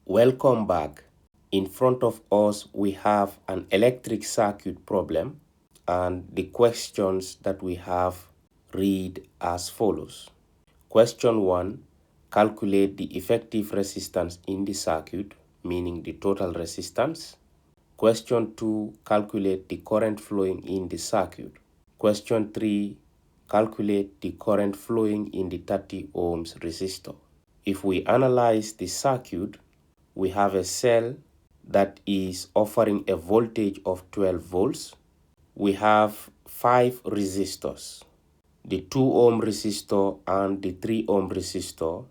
Welcome back. In front of us, we have an electric circuit problem, and the questions that we have read as follows. Question 1, calculate the effective resistance in the circuit, meaning the total resistance. Question 2, calculate the current flowing in the circuit. Question 3, calculate the current flowing in the 30 ohms resistor. If we analyze the circuit, we have a cell that is offering a voltage of 12 volts. We have 5 resistors. The 2 ohm resistor and the 3 ohm resistor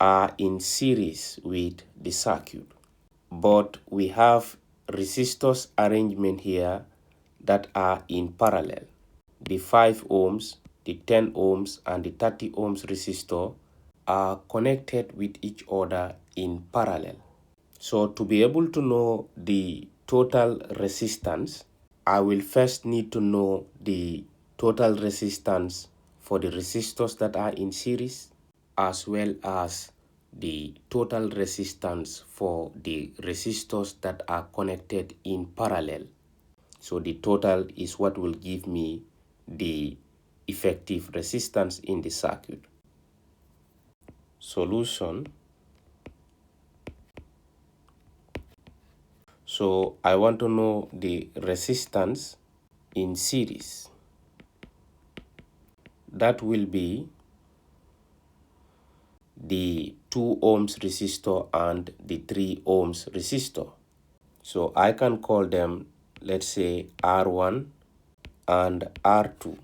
are in series with the circuit. But we have resistors arrangement here that are in parallel. The 5 ohms, the 10 ohms, and the 30 ohms resistor are connected with each other in parallel. So to be able to know the total resistance, I will first need to know the total resistance for the resistors that are in series, as well as the total resistance for the resistors that are connected in parallel. So the total is what will give me the effective resistance in the circuit. Solution. So I want to know the resistance in series. That will be the 2 ohms resistor and the 3 ohms resistor. So I can call them, let's say, R1 and R2.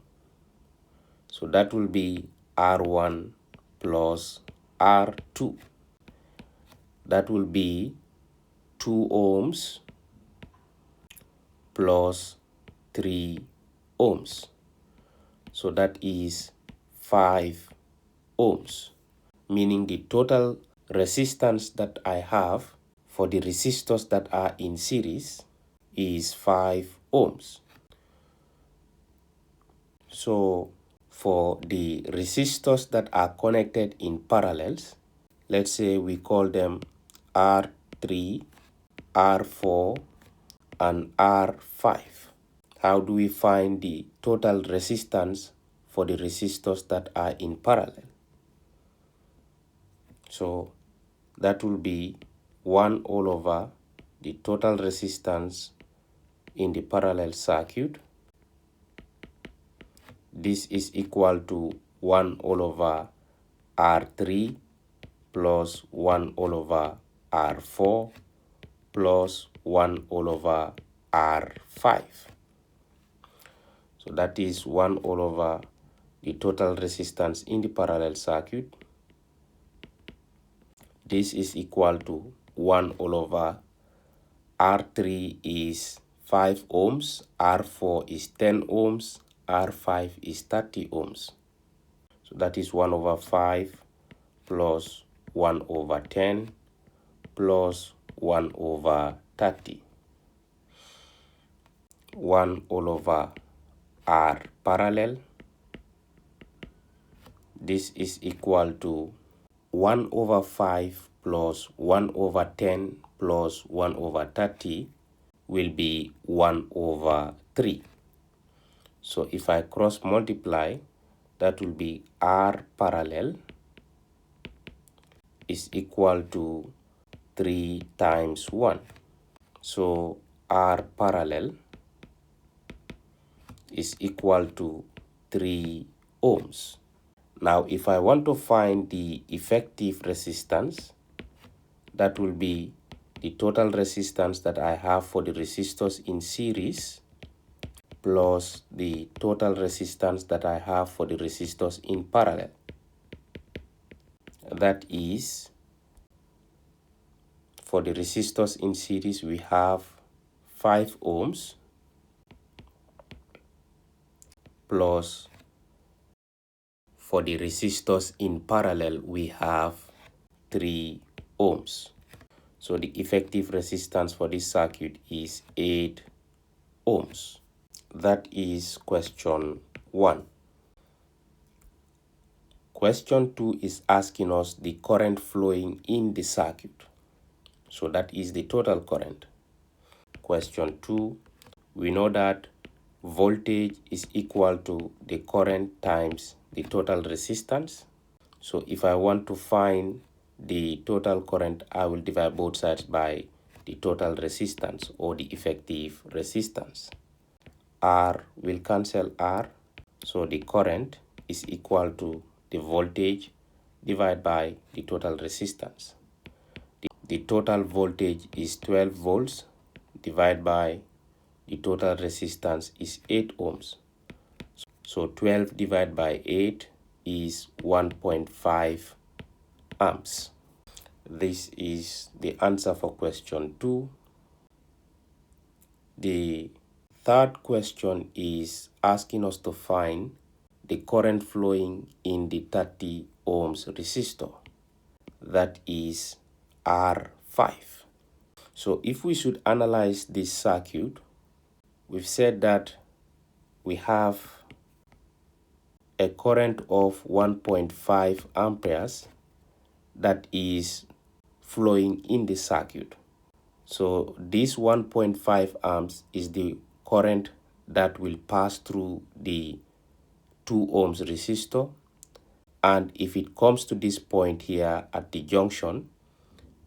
So that will be R1 plus R2. That will be 2 ohms plus 3 ohms. So that is 5 ohms, meaning the total resistance that I have for the resistors that are in series is 5 ohms. So for the resistors that are connected in parallels, let's say we call them R3, R4, and R5. How do we find the total resistance for the resistors that are in parallel? So that will be 1 all over the total resistance in the parallel circuit. This is equal to 1 all over R3 plus 1 all over R4 plus 1 all over R5. So that is 1 all over the total resistance in the parallel circuit. This is equal to 1 all over R3 is 5 ohms, R4 is 10 ohms, R5 is 30 ohms. So that is 1 over 5 plus 1 over 10 plus 1 over 30. 1 all over R parallel. This is equal to 1 over 5 plus 1 over 10 plus 1 over 30 will be 1 over 3. So if I cross multiply, that will be R parallel is equal to 3 times 1. So R parallel is equal to 3 ohms. Now, if I want to find the effective resistance, that will be the total resistance that I have for the resistors in series plus the total resistance that I have for the resistors in parallel. That is, for the resistors in series, we have 5 ohms plus for the resistors in parallel, we have 3 ohms. So the effective resistance for this circuit is 8 ohms. That is question 1. Question 2 is asking us the current flowing in the circuit. So that is the total current. Question 2, we know that voltage is equal to the current times the total resistance. So if I want to find the total current, I will divide both sides by the total resistance or the effective resistance. R will cancel R, so the current is equal to the voltage divided by the total resistance. The total voltage is 12 volts divided by the total resistance is 8 ohms. So 12 divided by 8 is 1.5 amps. This is the answer for question 2. The third question is asking us to find the current flowing in the 30 ohms resistor. That is R5. So if we should analyze this circuit, we've said that we have a current of 1.5 amperes that is flowing in the circuit. So this 1.5 amps is the current that will pass through the 2 ohms resistor, and if it comes to this point here at the junction,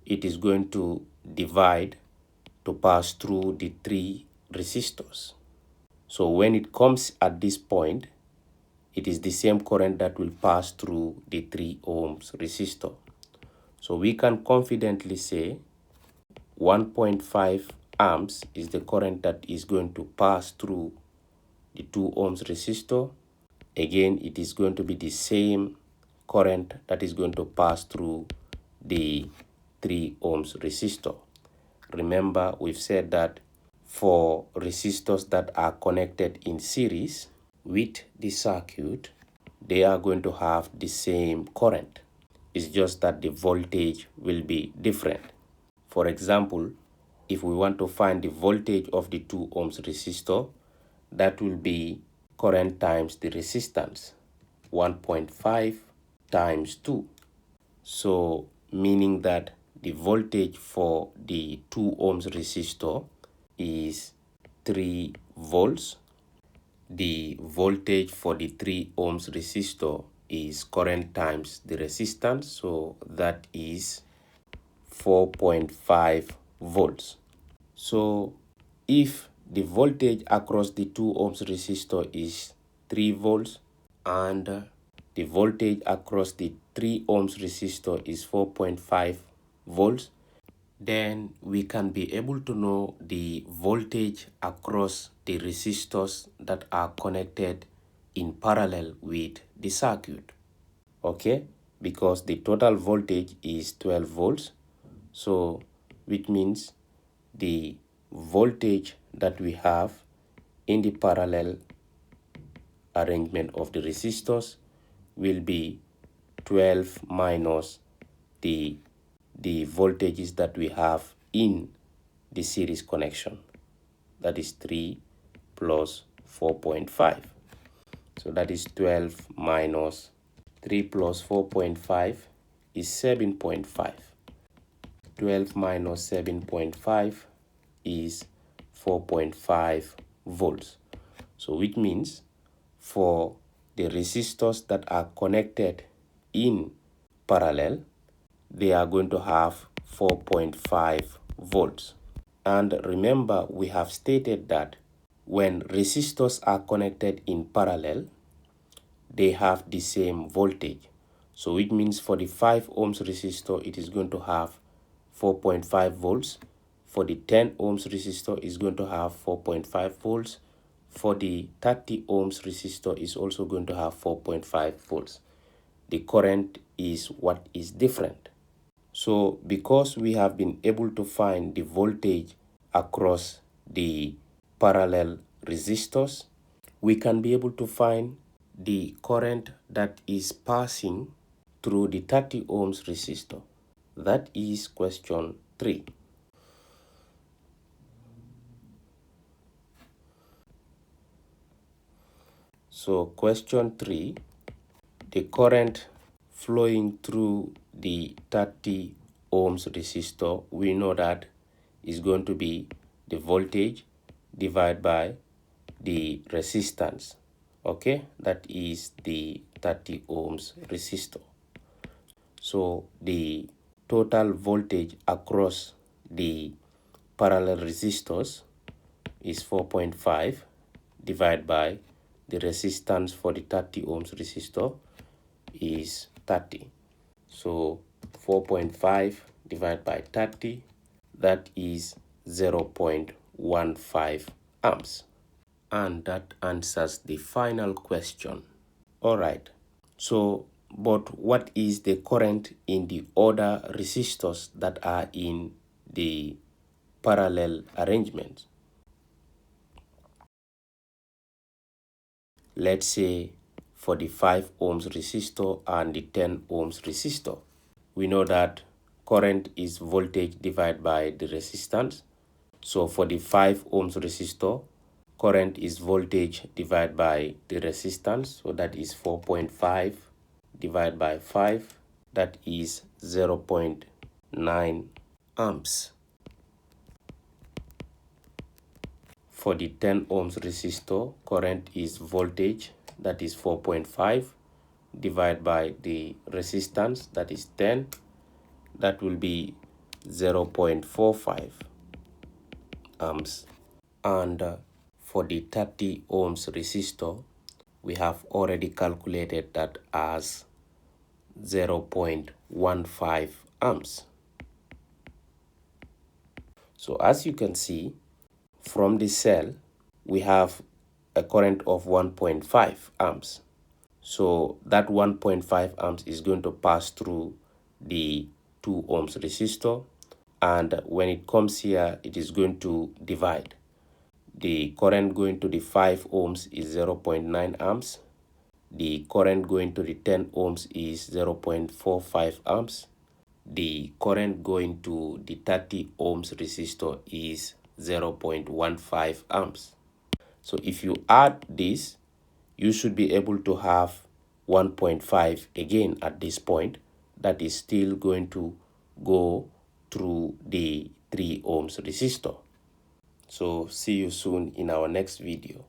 it is going to divide to pass through the 3 resistors. So when it comes at this point, it is the same current that will pass through the 3 ohms resistor. So we can confidently say 1.5 amps is the current that is going to pass through the 2 ohms resistor. Again, it is going to be the same current that is going to pass through the 3 ohms resistor. Remember, we've said that for resistors that are connected in series with the circuit, they are going to have the same current. It's just that the voltage will be different. For example, if we want to find the voltage of the 2 ohms resistor, that will be current times the resistance, 1.5 times 2. So meaning that the voltage for the 2 ohms resistor is 3 volts. The voltage for the 3 ohms resistor is current times the resistance, so that is 4.5 volts. So if the voltage across the 2 ohms resistor is 3 volts and the voltage across the 3 ohms resistor is 4.5 volts, then we can be able to know the voltage across the resistors that are connected in parallel with the circuit. Okay, because the total voltage is 12 volts, so which means the voltage that we have in the parallel arrangement of the resistors will be 12 minus the voltages that we have in the series connection. That is 3 plus 4.5. So that is 12 minus 3 plus 4.5 is 7.5. 12 minus 7.5 is 4.5 volts. So which means for the resistors that are connected in parallel, they are going to have 4.5 volts. And remember, we have stated that when resistors are connected in parallel, they have the same voltage. So it means for the 5 ohms resistor, it is going to have 4.5 volts. For the 10 ohms resistor, is going to have 4.5 volts. For the 30 ohms resistor, is also going to have 4.5 volts. The current is what is different. So because we have been able to find the voltage across the parallel resistors, we can be able to find the current that is passing through the 30 ohms resistor. That is question 3. So question 3, the current flowing through the 30 ohms resistor, we know that is going to be the voltage divided by the resistance. Okay, that is the 30 ohms resistor. So the total voltage across the parallel resistors is 4.5 divided by the resistance for the 30 ohms resistor is 30. So 4.5 divided by 30, that is 0.15 amps. And that answers the final question. All right. So, but what is the current in the other resistors that are in the parallel arrangement? Let's say for the 5 ohms resistor and the 10 ohms resistor. We know that current is voltage divided by the resistance. So for the 5 ohms resistor, current is voltage divided by the resistance. So that is 4.5 divided by 5. That is 0.9 amps. For the 10 ohms resistor, current is voltage, that is 4.5 divided by the resistance, that is 10. That will be 0.45 amps. And for the 30 ohms resistor, we have already calculated that as 0.15 amps. So as you can see, from the cell, we have a current of 1.5 amps. So that 1.5 amps is going to pass through the 2 ohms resistor, and when it comes here, it is going to divide. The current going to the 5 ohms is 0.9 amps. The current going to the 10 ohms is 0.45 amps. The current going to the 30 ohms resistor is 0.15 amps. So if you add this, you should be able to have 1.5 again at this point. That is still going to go through the 3 ohms resistor. So see you soon in our next video.